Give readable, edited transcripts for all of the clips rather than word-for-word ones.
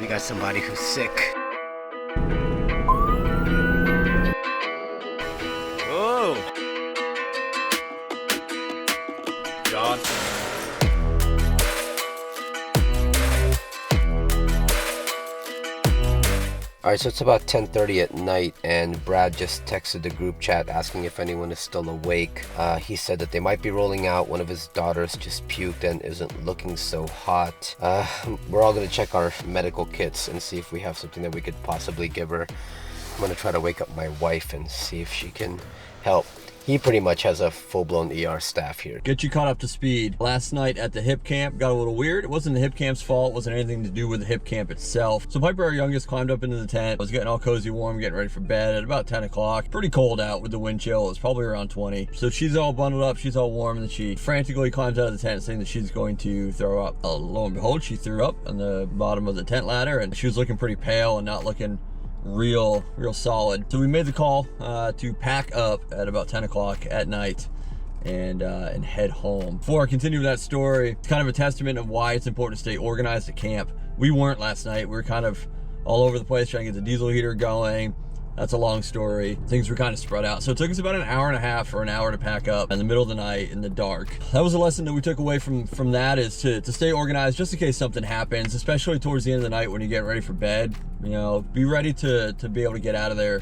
We got somebody who's sick. Oh! Jon. Alright, so it's about 10:30 at night, and Brad just texted the group chat asking if anyone is still awake. He said that they might be rolling out. One of his daughters just puked and isn't looking so hot. We're all going to check our medical kits and see if we have something that we could possibly give her. I'm going to try to wake up my wife and see if she can help. He pretty much has a full-blown ER staff here. Get you caught up to speed. Last night at the hip camp got a little weird. It wasn't the hip camp's fault. It wasn't anything to do with the hip camp itself. So Piper, our youngest, climbed up into the tent. Was getting all cozy warm, getting ready for bed at about 10 o'clock. Pretty cold out with the wind chill. It was probably around 20. So she's all bundled up. She's all warm. And then she frantically climbs out of the tent saying that she's going to throw up. Lo and behold, she threw up on the bottom of the tent ladder, and she was looking pretty pale and not looking real solid. So we made the call to pack up at about 10 o'clock at night and head home. Before I continue with that story, it's kind of a testament of why it's important to stay organized at camp. We weren't last night. We were kind of all over the place trying to get the diesel heater going. That's a long story. Things were kind of spread out. So it took us about an hour and a half or an hour to pack up in the middle of the night in the dark. That was a lesson that we took away from that, is to stay organized just in case something happens, especially towards the end of the night when you're getting ready for bed. You know, be ready to be able to get out of there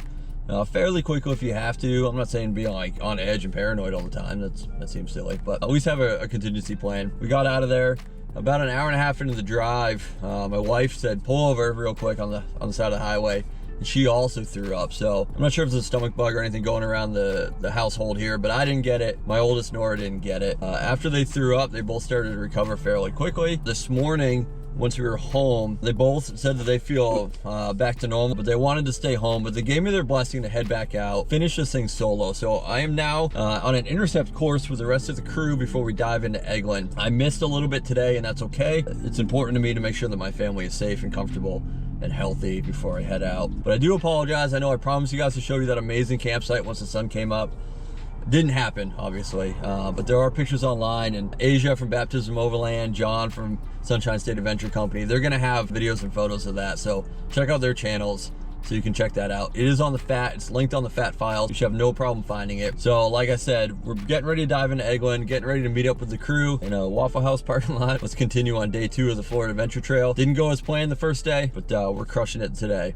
fairly quickly if you have to. I'm not saying be like on edge and paranoid all the time. That seems silly, but at least have a contingency plan. We got out of there about an hour and a half into the drive. My wife said, pull over real quick on the side of the highway. And she also threw up. So I'm not sure if there's a stomach bug or anything going around the household here, but I didn't get it. My oldest Nora didn't get it. After they threw up, they both started to recover fairly quickly. This morning, once we were home, they both said that they feel back to normal, but they wanted to stay home. But they gave me their blessing to head back out, finish this thing solo. So I am now on an intercept course with the rest of the crew before we dive into Eglin. I missed a little bit today, and that's okay. It's important to me to make sure that my family is safe and comfortable and healthy before I head out. But I do apologize. I know I promised you guys to show you that amazing campsite once the sun came up. It didn't happen, obviously, but there are pictures online, and Asia from Baptism Overland, Jon from Sunshine State Adventure Company, they're gonna have videos and photos of that, so check out their channels so you can check that out. It is on the F.A.T. It's linked on the F.A.T. files. You should have no problem finding it. So like I said, we're getting ready to dive into Eglin, getting ready to meet up with the crew in a Waffle House parking lot. Let's continue on day 2 of the Florida Adventure Trail. Didn't go as planned the first day, but we're crushing it today.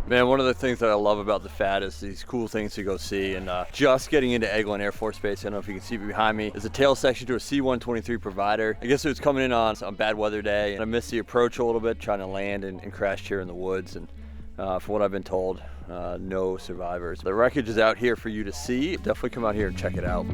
Man, one of the things that I love about the F.A.T. is these cool things to go see, and just getting into Eglin Air Force Base, I don't know if you can see behind me, is a tail section to a C-123 provider. I guess it was coming in on a bad weather day, and I missed the approach a little bit, trying to land and crashed here in the woods, and from what I've been told, no survivors. The wreckage is out here for you to see. Definitely come out here and check it out.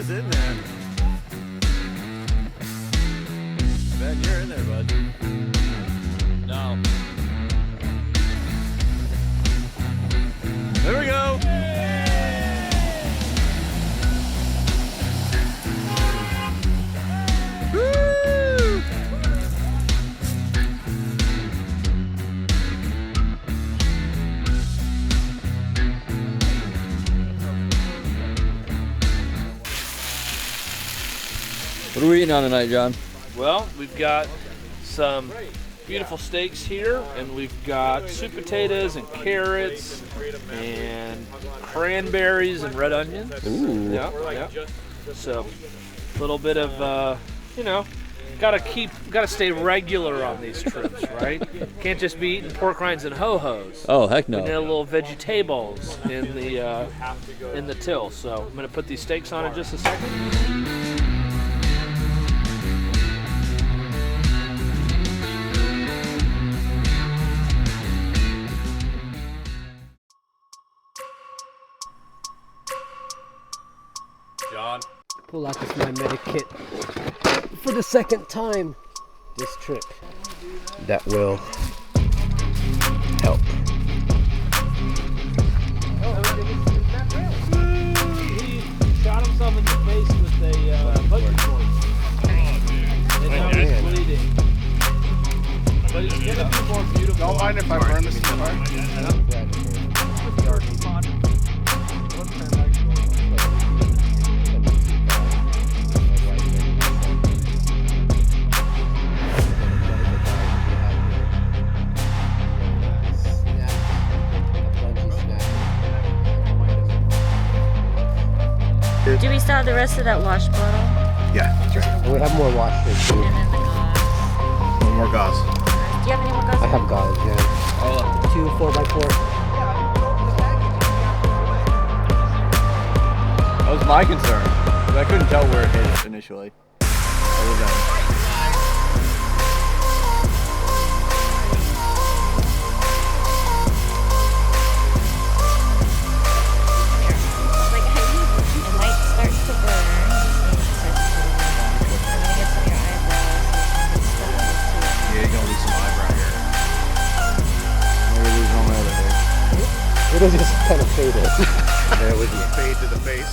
is in there. Ben, you're in there, bud. No. There we go. Woo! What are we eating on tonight, John? Well, we've got some beautiful steaks here, and we've got sweet potatoes and carrots and cranberries and red onions. Ooh. Yeah. So, a little bit of, gotta stay regular on these trips, right? Can't just be eating pork rinds and ho-hos. Oh, heck no. We need a little vegetables in the till. So, I'm gonna put these steaks on in just a second. John. Pull out this my medikit for the second time this trip. That will help. He shot himself in the face with a buggy torch. And now he's bleeding. But he's gonna be more beautiful. Don't mind if I burn this in the car. Do we still have the rest of that wash bottle? Yeah, that's right. And we have more wash here too. And then the gauze. One more gauze. Do you have any more gauze? I have gauze, yeah. 2 4x4. That was my concern. But I couldn't tell where it hit initially. Other than Like, it might start to burn. I'm gonna get some of your eyebrows. yeah, you're gonna lose some eyebrow hair. Maybe losing all my other hair. It was just kind of faded. There was a fade to the face.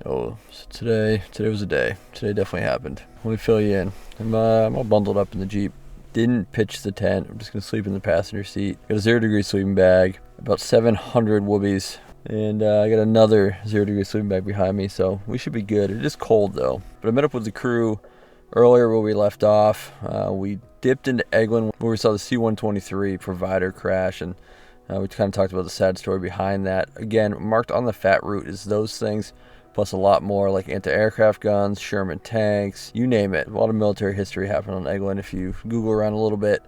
Oh, so today was a day. Today definitely happened. Let me fill you in. I'm all bundled up in the Jeep. Didn't pitch the tent. I'm just gonna sleep in the passenger seat. Got a 0 degree sleeping bag, about 700 whoobies, and I got another 0 degree sleeping bag behind me, so we should be good. It is cold though. But I met up with the crew earlier where we left off. We dipped into Eglin where we saw the C-123 provider crash, and we kind of talked about the sad story behind that. Again, marked on the F.A.T route is those things, plus a lot more like anti-aircraft guns, Sherman tanks, you name it. A lot of military history happened on Eglin. If you Google around a little bit,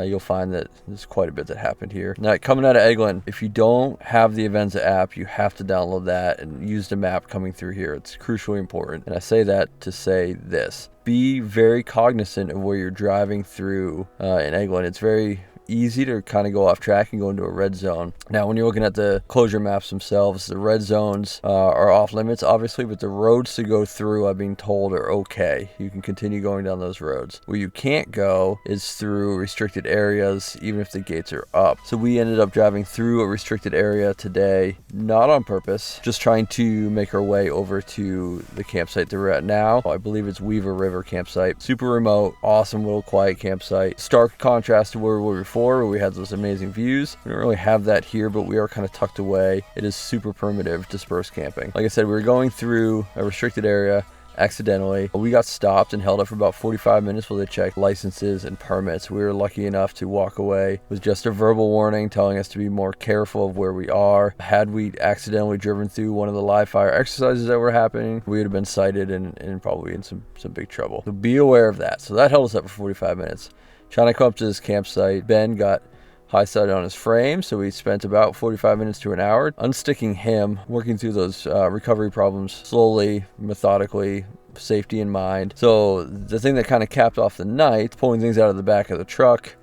you'll find that there's quite a bit that happened here. Now, coming out of Eglin, if you don't have the Avenza app, you have to download that and use the map coming through here. It's crucially important. And I say that to say this. Be very cognizant of where you're driving through in Eglin. It's very easy to kind of go off track and go into a red zone. Now, when you're looking at the closure maps themselves, the red zones are off limits, obviously, but the roads to go through, I've been told, are okay. You can continue going down those roads. Where you can't go is through restricted areas, even if the gates are up. So we ended up driving through a restricted area today, not on purpose, just trying to make our way over to the campsite that we're at now. I believe it's Weaver River campsite. Super remote, awesome little quiet campsite. Stark contrast to where we were before, where we had those amazing views. We don't really have that here, but we are kind of tucked away. It is super primitive, dispersed camping. Like I said, we were going through a restricted area accidentally. We got stopped and held up for about 45 minutes while they checked licenses and permits. We were lucky enough to walk away with just a verbal warning telling us to be more careful of where we are. Had we accidentally driven through one of the live fire exercises that were happening, we would have been cited and probably in some big trouble. So be aware of that. So that held us up for 45 minutes. Trying to come up to this campsite. Ben got high side on his frame, so we spent about 45 minutes to an hour unsticking him, working through those recovery problems slowly, methodically, safety in mind. So the thing that kind of capped off the night, pulling things out of the back of the truck,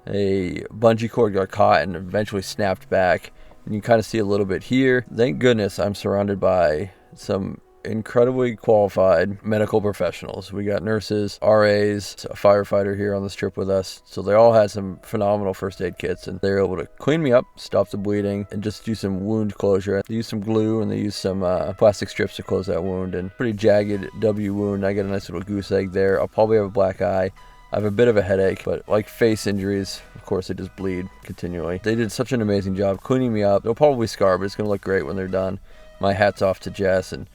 a bungee cord got caught and eventually snapped back. And you can kind of see a little bit here. Thank goodness I'm surrounded by some incredibly qualified medical professionals. We got nurses, RAs, a firefighter here on this trip with us. So they all had some phenomenal first aid kits, and they were able to clean me up, stop the bleeding, and just do some wound closure. They used some glue and they used some plastic strips to close that wound. And pretty jagged W wound. I got a nice little goose egg there. I'll probably have a black eye. I have a bit of a headache, but like face injuries, of course, they just bleed continually. They did such an amazing job cleaning me up. They'll probably scar, but it's going to look great when they're done. My hat's off to Jess and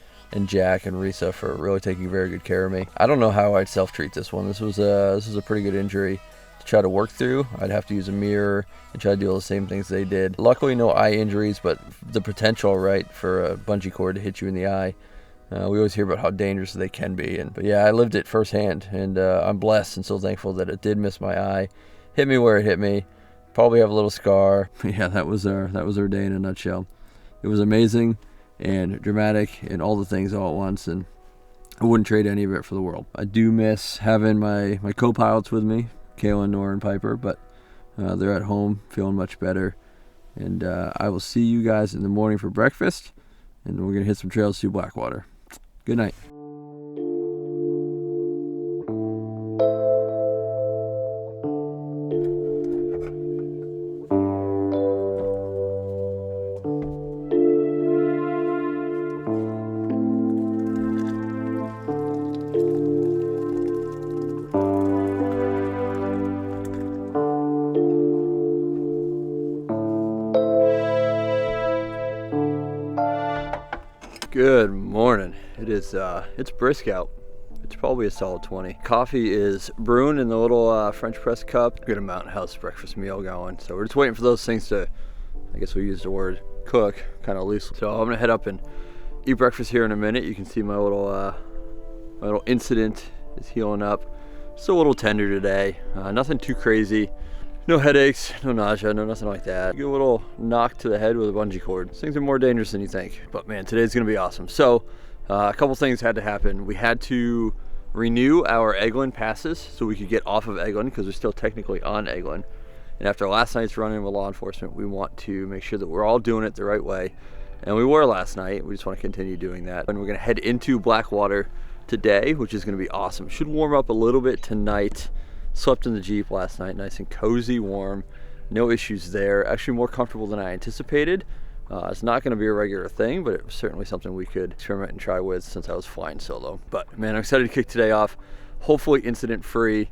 Jack and Risa for really taking very good care of me. I don't know how I'd self-treat this one. This was a pretty good injury to try to work through. I'd have to use a mirror and try to do all the same things they did. Luckily, no eye injuries, but the potential, right, for a bungee cord to hit you in the eye. We always hear about how dangerous they can be, but yeah, I lived it firsthand, and I'm blessed and so thankful that it did miss my eye. Hit me where it hit me. Probably have a little scar. Yeah, that was our day in a nutshell. It was amazing and dramatic and all the things all at once, and I wouldn't trade any of it for the world. I do miss having my co-pilots with me, Kayla, Nora, and Piper, but they're at home feeling much better, and I will see you guys in the morning for breakfast, and we're going to hit some trails through Blackwater. Good night. Good morning. It's brisk out. It's probably a solid 20. Coffee is brewing in the little French press cup. Good Mountain House breakfast meal going. So we're just waiting for those things to, I guess we use the word cook kind of loosely. So I'm gonna head up and eat breakfast here in a minute. You can see my little incident is healing up. Just a little tender today. Nothing too crazy. No headaches, no nausea, no nothing like that. You get a little knock to the head with a bungee cord. These things are more dangerous than you think. But man, today's gonna be awesome. So a couple things had to happen. We had to renew our Eglin passes so we could get off of Eglin because we're still technically on Eglin. And after last night's run-in with law enforcement, we want to make sure that we're all doing it the right way. And we were last night. We just want to continue doing that. And we're gonna head into Blackwater today, which is gonna be awesome. Should warm up a little bit tonight. Slept in the Jeep last night, nice and cozy, warm, no issues there. Actually more comfortable than I anticipated. It's not going to be a regular thing, but it was certainly something we could experiment and try with since I was flying solo. But man, I'm excited to kick today off. Hopefully incident free,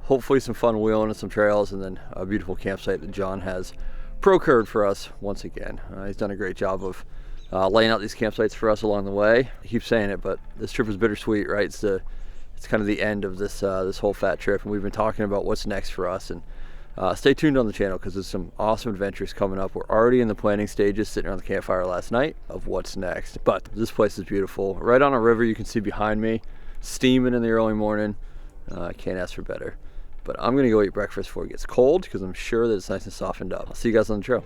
hopefully some fun wheeling and some trails, and then a beautiful campsite that John has procured for us once again. He's done a great job of laying out these campsites for us along the way. I keep saying it, but this trip is bittersweet, right? It's kind of the end of this whole F.A.T trip, and we've been talking about what's next for us. And stay tuned on the channel because there's some awesome adventures coming up. We're already in the planning stages, sitting around the campfire last night of what's next. But this place is beautiful. Right on a river you can see behind me, steaming in the early morning. Can't ask for better. But I'm gonna go eat breakfast before it gets cold because I'm sure that it's nice and softened up. I'll see you guys on the trail.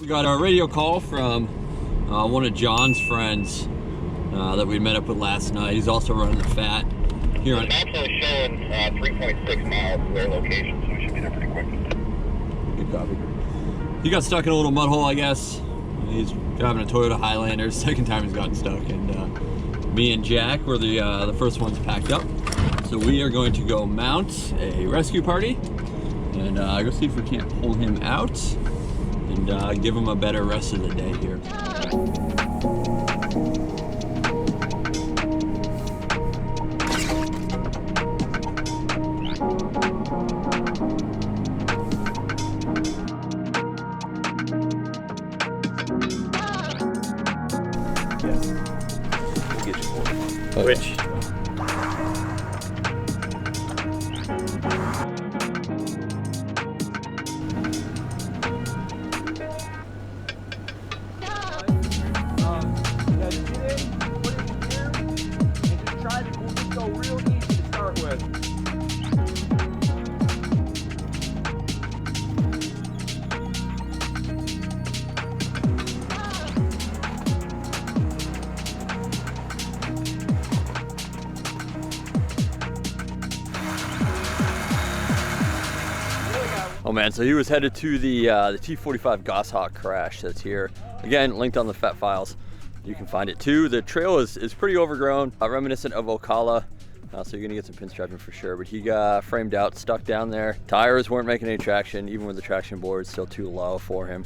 We got our radio call from one of John's friends that we met up with last night. He's also running the F.A.T here on. The maps are showing 3.6 miles to their location, so we should be there pretty quick. Good copy. He got stuck in a little mud hole, I guess. He's driving a Toyota Highlander. Second time he's gotten stuck, and me and Jack were the first ones packed up. So we are going to go mount a rescue party and go see if we can't pull him out and give him a better rest of the day here. We'll get you more. Oh, Which Oh man, so he was headed to the T45 Goshawk crash that's here. Again, linked on the F.A.T files. You can find it too. The trail is pretty overgrown, reminiscent of Ocala. So you're gonna get some pinstriping for sure, but he got framed out, stuck down there. Tires weren't making any traction, even with the traction board still too low for him.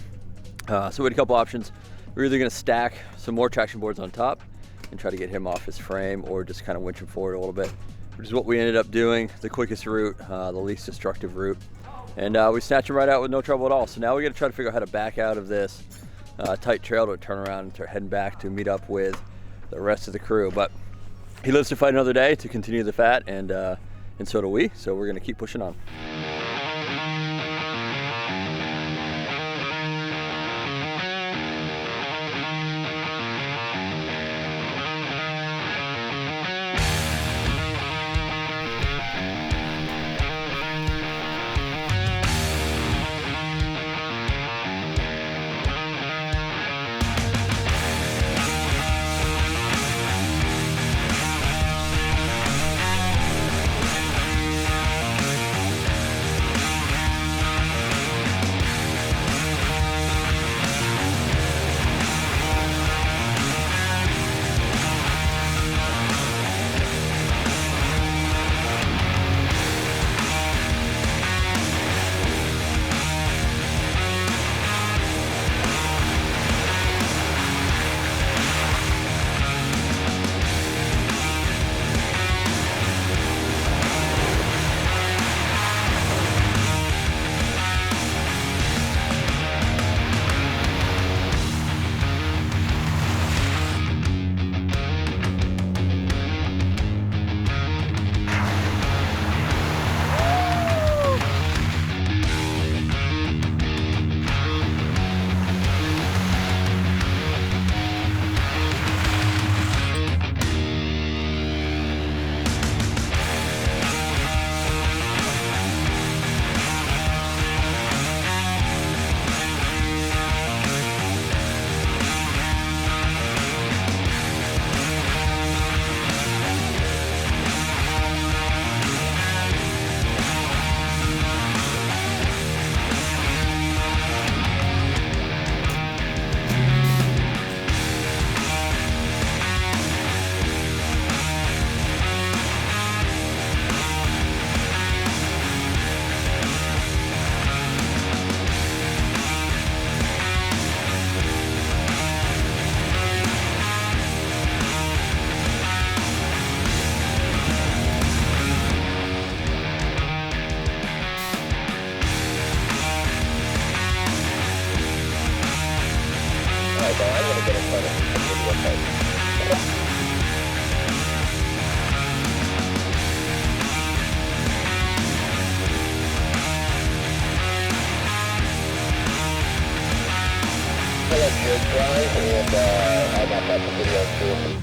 So we had a couple options. We were either gonna stack some more traction boards on top and try to get him off his frame, or just kind of winch him forward a little bit, which is what we ended up doing. The quickest route, the least destructive route. And we snatched him right out with no trouble at all. So now we got to try to figure out how to back out of this tight trail to turn around and start heading back to meet up with the rest of the crew. But he lives to fight another day to continue the F.A.T, and so do we. So we're going to keep pushing on. I got that video too.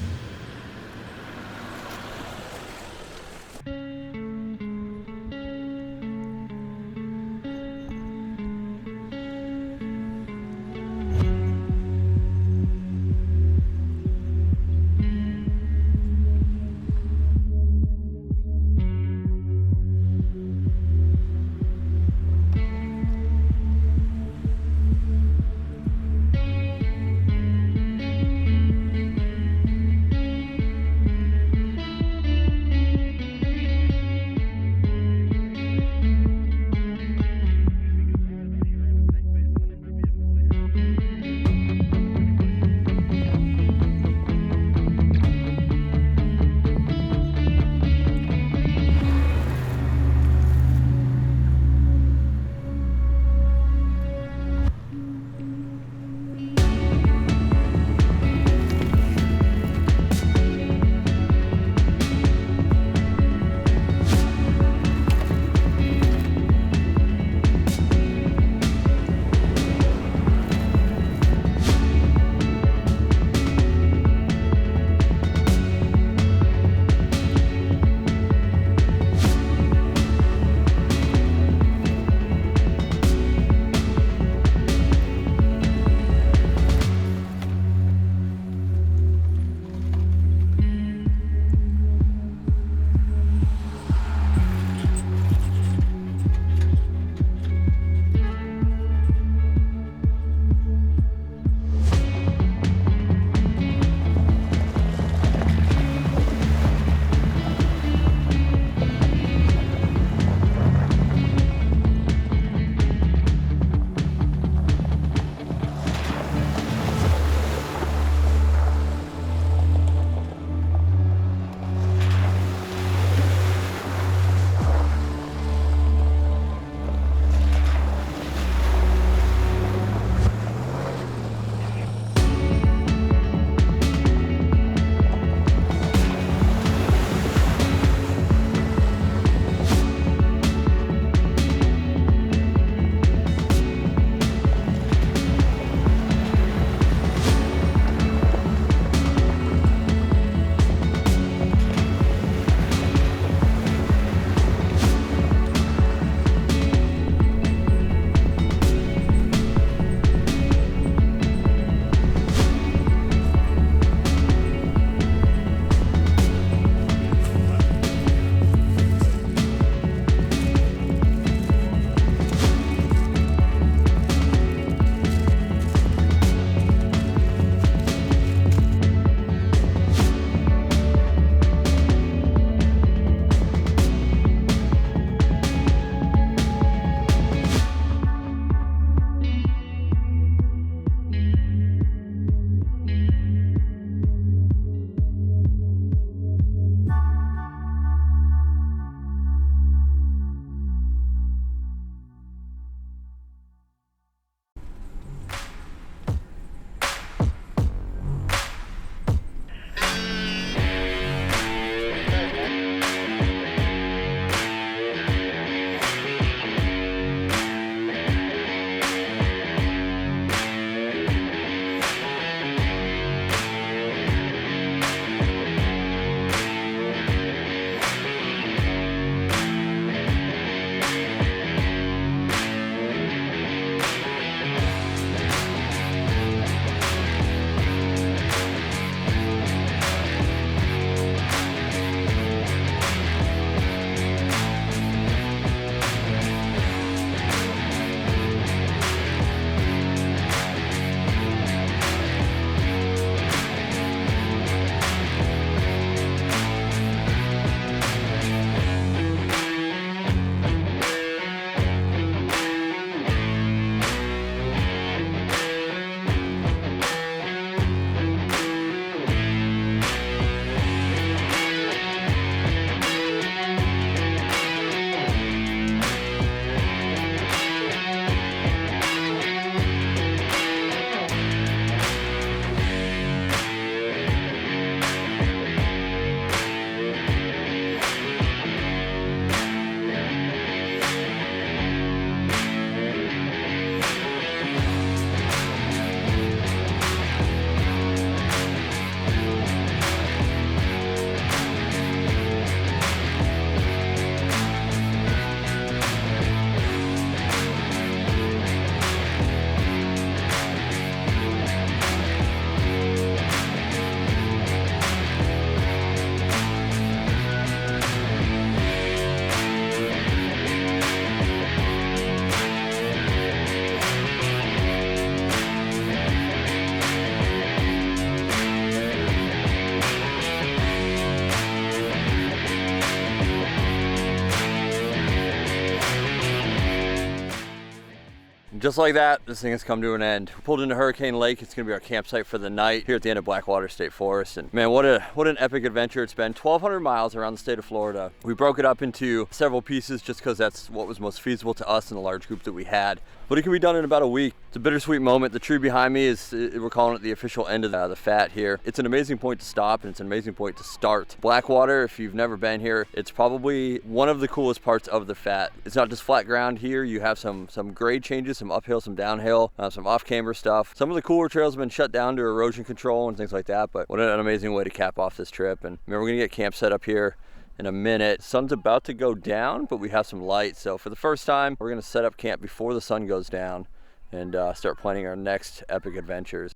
just like that, this thing has come to an end. We pulled into Hurricane Lake. It's gonna be our campsite for the night here at the end of Blackwater State Forest. And man, what an epic adventure it's been. 1,200 miles around the state of Florida. We broke it up into several pieces just because that's what was most feasible to us and the large group that we had. But it can be done in about a week. It's a bittersweet moment. The tree behind me is, we're calling it the official end of the F.A.T here. It's an amazing point to stop and it's an amazing point to start. Blackwater, if you've never been here, it's probably one of the coolest parts of the F.A.T. It's not just flat ground here. You have some grade changes, some uphill, some downhill, some off-camber stuff. Some of the cooler trails have been shut down to erosion control and things like that, but what an amazing way to cap off this trip. And remember, we're gonna get camp set up here in a minute. Sun's about to go down, but we have some light. So for the first time, we're gonna set up camp before the sun goes down and start planning our next epic adventures.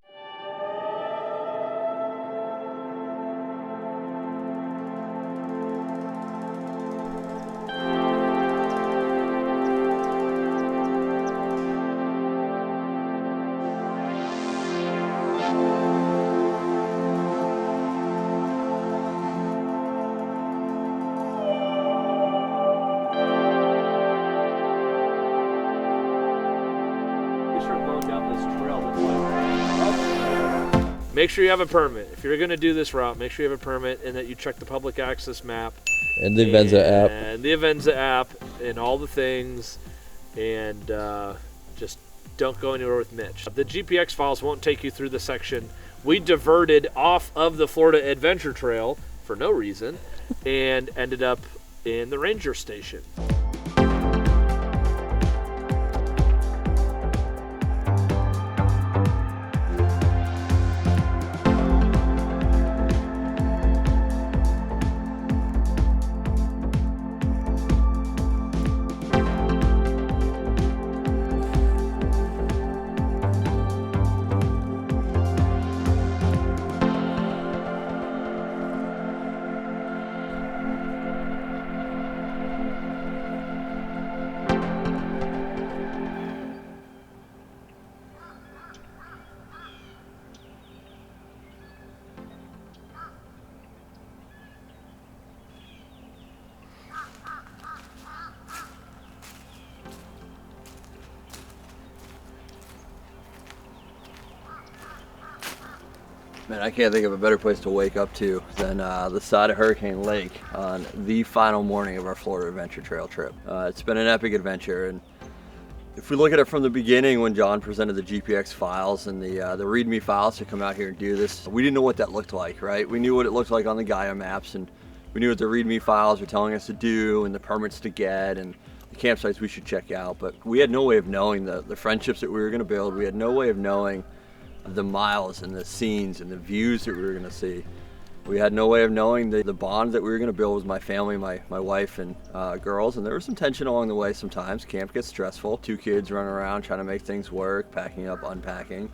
Make sure you have a permit. If you're going to do this route, make sure you have a permit and that you check the public access map. And the Avenza app. And the Avenza app and all the things. And just don't go anywhere with Mitch. The GPX files won't take you through the section. We diverted off of the Florida Adventure Trail for no reason and ended up in the ranger station. Man, I can't think of a better place to wake up to than the side of Hurricane Lake on the final morning of our Florida Adventure Trail trip. It's been an epic adventure, and if we look at it from the beginning when Jon presented the GPX files and the README files to come out here and do this, we didn't know what that looked like, right? We knew what it looked like on the Gaia maps, and we knew what the README files were telling us to do and the permits to get and the campsites we should check out, but we had no way of knowing the friendships that we were going to build. We had no way of knowing the miles and the scenes and the views that we were going to see. We had no way of knowing the bond that we were going to build with my family, my wife and girls, and there was some tension along the way sometimes. Camp gets stressful. 2 kids running around trying to make things work, packing up, unpacking,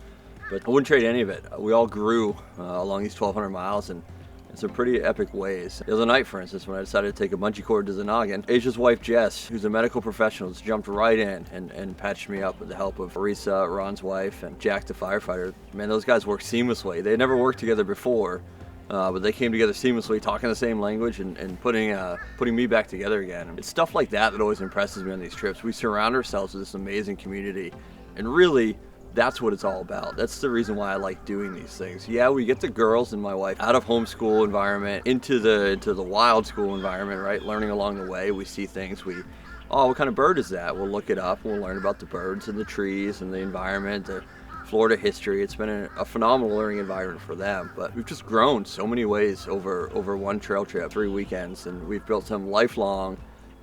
but I wouldn't trade any of it. We all grew along these 1,200 miles and in some pretty epic ways. The other night, for instance, when I decided to take a bungee cord to the noggin, Asia's wife Jess, who's a medical professional, just jumped right in and patched me up with the help of Arisa, Ron's wife, and Jack the firefighter. Man, those guys work seamlessly. They had never worked together before, but they came together seamlessly, talking the same language and putting me back together again. It's stuff like that that always impresses me on these trips. We surround ourselves with this amazing community, and really, that's what it's all about. That's the reason why I like doing these things. Yeah, we get the girls and my wife out of homeschool environment into the wild school environment, right? Learning along the way, we see things. Oh, what kind of bird is that? We'll look it up. We'll learn about the birds and the trees and the environment, the Florida history. It's been a phenomenal learning environment for them. But we've just grown so many ways over one trail trip, 3 weekends, and we've built some lifelong,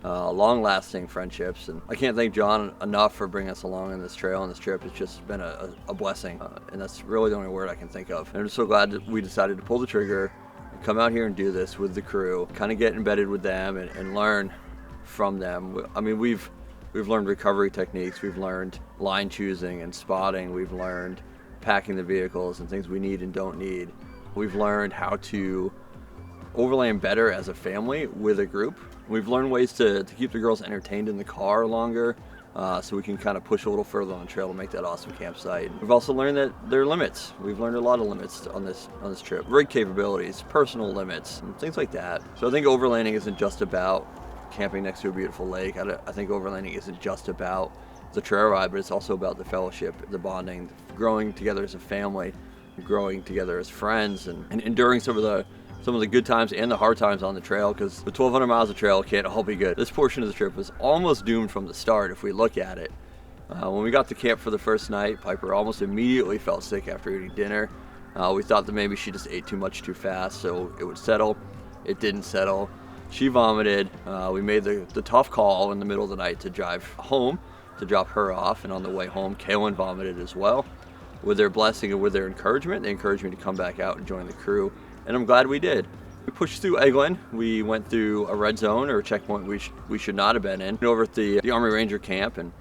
long-lasting friendships, and I can't thank Jon enough for bringing us along on this trail and this trip. It's just been a blessing, and that's really the only word I can think of. And I'm so glad that we decided to pull the trigger and come out here and do this with the crew, kind of get embedded with them and learn from them. I mean, we've learned recovery techniques, we've learned line choosing and spotting, we've learned packing the vehicles and things we need and don't need. We've learned how to overland better as a family with a group. We've learned ways to keep the girls entertained in the car longer, so we can kind of push a little further on the trail to make that awesome campsite. We've also learned that there are limits. We've learned a lot of limits on this trip. Rig capabilities, personal limits, and things like that. So I think overlanding isn't just about camping next to a beautiful lake. I think overlanding isn't just about the trail ride, but it's also about the fellowship, the bonding, growing together as a family, growing together as friends, and enduring some of the good times and the hard times on the trail, because the 1,200 miles of trail can't all be good. This portion of the trip was almost doomed from the start if we look at it. When we got to camp for the first night, Piper almost immediately felt sick after eating dinner. We thought that maybe she just ate too much too fast, so it would settle. It didn't settle. She vomited. We made the tough call in the middle of the night to drive home to drop her off, and on the way home, Kaylin vomited as well. With their blessing and with their encouragement, they encouraged me to come back out and join the crew, and I'm glad we did. We pushed through Eglin. We went through a red zone, or a checkpoint we should not have been in, over at the Army Ranger camp, and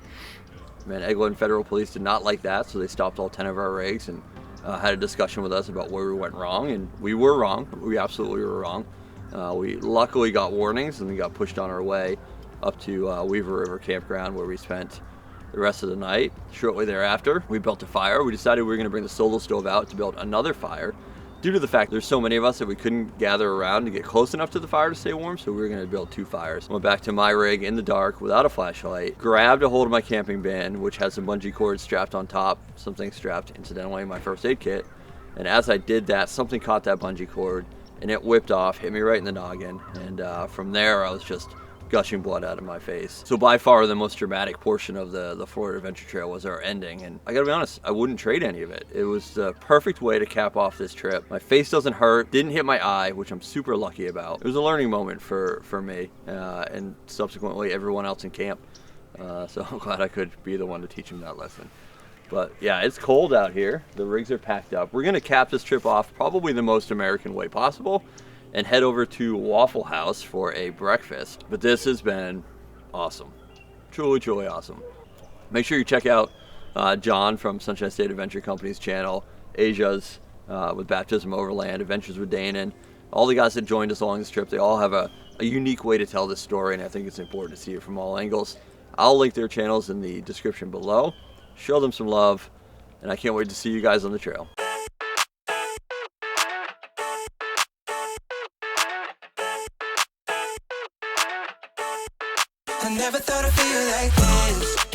man, Eglin Federal Police did not like that, so they stopped all 10 of our rigs and had a discussion with us about where we went wrong, and we were wrong. We absolutely were wrong. We luckily got warnings, and we got pushed on our way up to Weaver River Campground, where we spent the rest of the night. Shortly thereafter, we built a fire. We decided we were going to bring the solo stove out to build another fire, due to the fact there's so many of us that we couldn't gather around to get close enough to the fire to stay warm, so we were going to build 2 fires. Went back to my rig in the dark without a flashlight, grabbed a hold of my camping band, which has some bungee cords strapped on top, something strapped incidentally in my first aid kit, and as I did that, something caught that bungee cord, and it whipped off, hit me right in the noggin, and from there I was just gushing blood out of my face. So by far the most dramatic portion of the Florida Adventure Trail was our ending, and I gotta be honest, I wouldn't trade any of it. It was the perfect way to cap off this trip. My face doesn't hurt, didn't hit my eye, which I'm super lucky about. It was a learning moment for me and subsequently everyone else in camp. So I'm glad I could be the one to teach them that lesson. But yeah, it's cold out here. The rigs are packed up. We're gonna cap this trip off probably the most American way possible and head over to Waffle House for a breakfast. But this has been awesome. Truly, truly awesome. Make sure you check out Jon from Sunshine State Adventure Company's channel, Asia's with Baptism Overland, Adventures with Danan. All the guys that joined us along this trip, they all have a unique way to tell this story, and I think it's important to see it from all angles. I'll link their channels in the description below. Show them some love, and I can't wait to see you guys on the trail. I never thought I'd feel like this.